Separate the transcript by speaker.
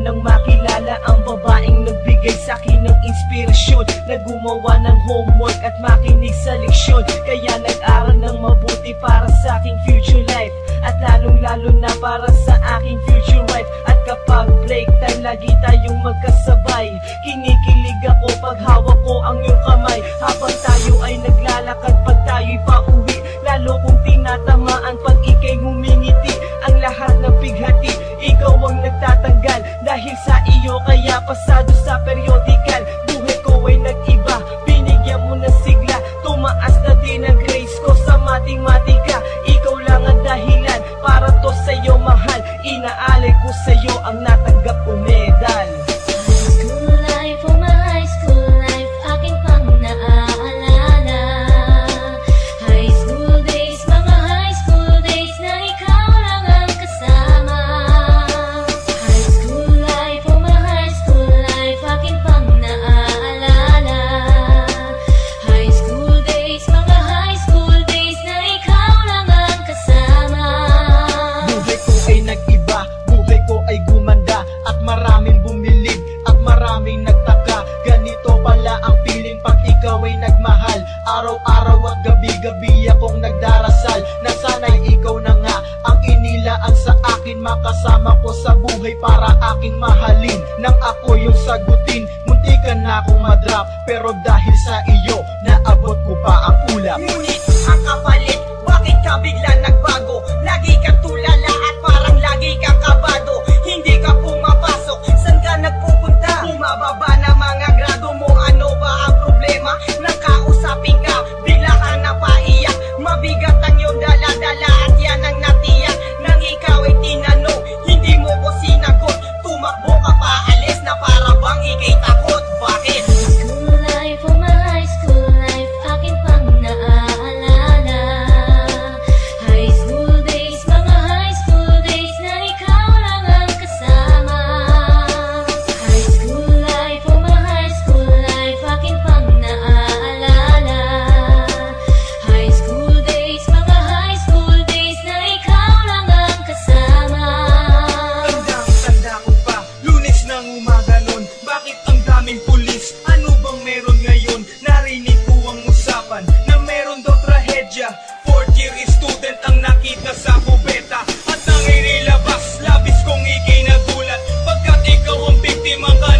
Speaker 1: nang makilala ang babaeng nagbigay sa'kin ng inspirasyon, na gumawa ng homework at makinig sa leksyon. Kaya nag-aral ng mabuti para sa aking future life, at lalong-lalo na para sa aking future wife. At kapag break time, lagi tayong magkasabay. Kinikilig ako pag hawak ko ang iyong kamay, habang tayo ay naglalakad pag tayo'y pauwi. Lalo kong tinatamaan pag ika'y ngumingiti. Ang lahat ng pighati, ikaw ang nagtatanggal. Dahil sa iyo kaya pasado sa periodical. Buhay ko ay nag-iba, binigyan mo ng sigla. Tumaas na din ang grades ko sa matematika. Ikaw lang ang dahilan para to sa'yo mahal. Inaalay ko sa'yo ang natanggap ko medal. Maraming bumilib at maraming nagtaka. Ganito pala ang feeling pag ikaw ay nagmahal. Araw-araw at gabi-gabi akong nagdarasal na sana'y ikaw na nga ang inilaan sa akin. Makasama ko sa buhay para aking mahalin. Nang ako yung sagutin, muntikan na akong madrop. Pero dahil sa iyo, naabot ko pa ang ulap.
Speaker 2: Ngunit ang kapalit, bakit ka bigla nagbago? Lagi kang tulala at parang lagi kang kabado. Hindi ka pumapasok, saan ka nagpupunta? Bumababa na mga grado mo, ano ba ang problema? Nakausapin ka, bigla ka napaiyak. Mabigat ang iyong dala-dala at yan ang natiyak. Nang ikaw ay tinanong, hindi mo ko sinagot. Tumakbo ka pa, alis na para bang ika'y takot. Bakit?
Speaker 3: School life, oh my high school life, akin pang naaalala. High school days, mga high school days na ikaw lang ang kasama. High school life, oh my high school life, akin pang naaalala. High school days, mga high school days na ikaw lang ang kasama.
Speaker 1: Tandang-tanda ko pa, Lunes ng umaga nun. Bakit ang daming pulis? Ano bang meron ngayon? Narinig ko ang usapan na meron daw trahedya. 4th year student ang nakita sa kubeta, at nang inilabas, labis kong ikinagulat, pagkat ikaw ang biktima ka